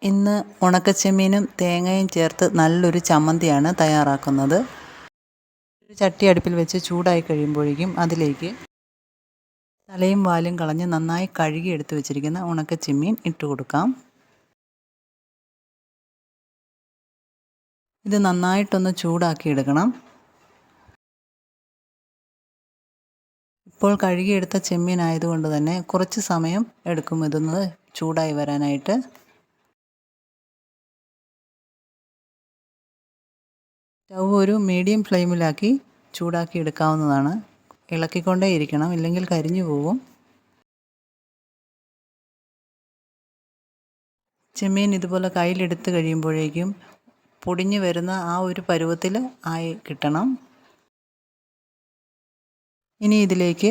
ഇന്ന് ഉണക്കച്ചെമ്മീനും തേങ്ങയും ചേർത്ത് നല്ലൊരു ചമ്മന്തിയാണ് തയ്യാറാക്കുന്നത്. ഒരു ചട്ടി അടുപ്പിൽ വെച്ച് ചൂടായി കഴിയുമ്പോഴേക്കും അതിലേക്ക് തലയും വാലും കളഞ്ഞ് നന്നായി കഴുകി എടുത്ത് വെച്ചിരിക്കുന്ന ഉണക്കച്ചെമ്മീൻ ഇട്ട് കൊടുക്കാം. ഇത് നന്നായിട്ടൊന്ന് ചൂടാക്കി എടുക്കണം. ഇപ്പോൾ കഴുകിയെടുത്ത ചെമ്മീൻ ആയതുകൊണ്ട് തന്നെ കുറച്ച് സമയം എടുക്കും ഇതൊന്ന് ചൂടായി വരാനായിട്ട്. സ്റ്റൗ ഒരു മീഡിയം ഫ്ലെയിമിലാക്കി ചൂടാക്കി എടുക്കാവുന്നതാണ്. ഇളക്കിക്കൊണ്ടേ ഇരിക്കണം, ഇല്ലെങ്കിൽ കരിഞ്ഞു പോകും. ചെമ്മീൻ ഇതുപോലെ കയ്യിലെടുത്ത് കഴിയുമ്പോഴേക്കും പൊടിഞ്ഞു വരുന്ന ആ ഒരു പരുവത്തിൽ ആയി കിട്ടണം. ഇനി ഇതിലേക്ക്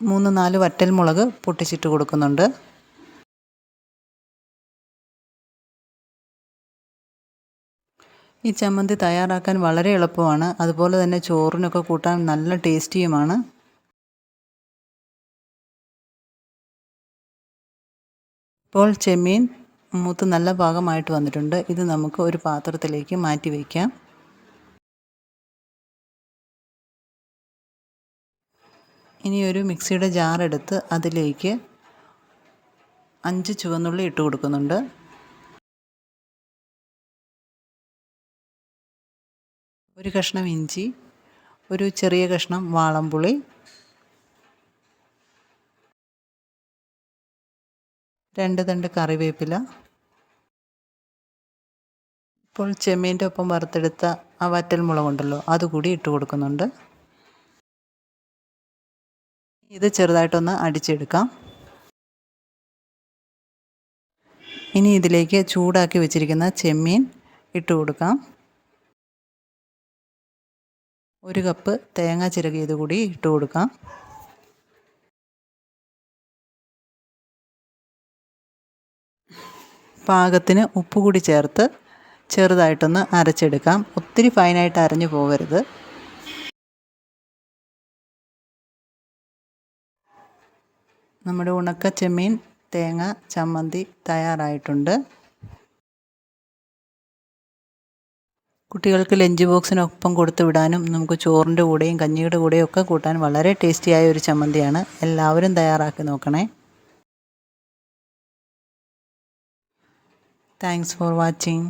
3-4 വറ്റൽമുളക് പൊട്ടിച്ചിട്ട് കൊടുക്കുന്നുണ്ട്. ഈ ചമ്മന്തി തയ്യാറാക്കാൻ വളരെ എളുപ്പമാണ്. അതുപോലെ തന്നെ ചോറിനൊക്കെ കൂട്ടാൻ നല്ല ടേസ്റ്റിയുമാണ്. ഇപ്പോൾ ചെമ്മീൻ മൂത്ത് നല്ല പാകമായിട്ട് വന്നിട്ടുണ്ട്. ഇത് നമുക്ക് ഒരു പാത്രത്തിലേക്ക് മാറ്റി വയ്ക്കാം. ഇനി ഒരു മിക്സിയുടെ ജാർ എടുത്ത് അതിലേക്ക് 5 ചുവന്നുള്ളി ഇട്ട് കൊടുക്കുന്നുണ്ട്. ഒരു കഷ്ണം ഇഞ്ചി, ഒരു ചെറിയ കഷ്ണം വാളംപുളി, 2 തണ്ട് കറിവേപ്പില. ഇപ്പോൾ ചെമ്മീൻ്റെ ഒപ്പം വറുത്തെടുത്ത ആ വറ്റൽമുളകുണ്ടല്ലോ, അതുകൂടി ഇട്ട് കൊടുക്കുന്നുണ്ട്. ഇത് ചെറുതായിട്ടൊന്ന് അടിച്ചെടുക്കാം. ഇനി ഇതിലേക്ക് ചൂടാക്കി വെച്ചിരിക്കുന്ന ചെമ്മീൻ ഇട്ട് കൊടുക്കാം. 1 കപ്പ് തേങ്ങ ചിരകിയത് കൂടി ഇട്ട് കൊടുക്കാം. പാകത്തിന് ഉപ്പ് കൂടി ചേർത്ത് ചെറുതായിട്ടൊന്ന് അരച്ചെടുക്കാം. ഒത്തിരി ഫൈനായിട്ട് അരഞ്ഞു പോകരുത്. നമ്മുടെ ഉണക്കച്ചെമ്മീൻ തേങ്ങ ചമ്മന്തി തയ്യാറായിട്ടുണ്ട്. കുട്ടികൾക്ക് ലഞ്ച് ബോക്സിനൊപ്പം കൊടുത്തു വിടാനും നമുക്ക് ചോറിൻ്റെ കൂടെയും കഞ്ഞിയുടെ കൂടെയും ഒക്കെ കൂട്ടാൻ വളരെ ടേസ്റ്റിയായ ഒരു ചമ്മന്തിയാണ്. എല്ലാവരും തയ്യാറാക്കി നോക്കണേ. Thanks for watching.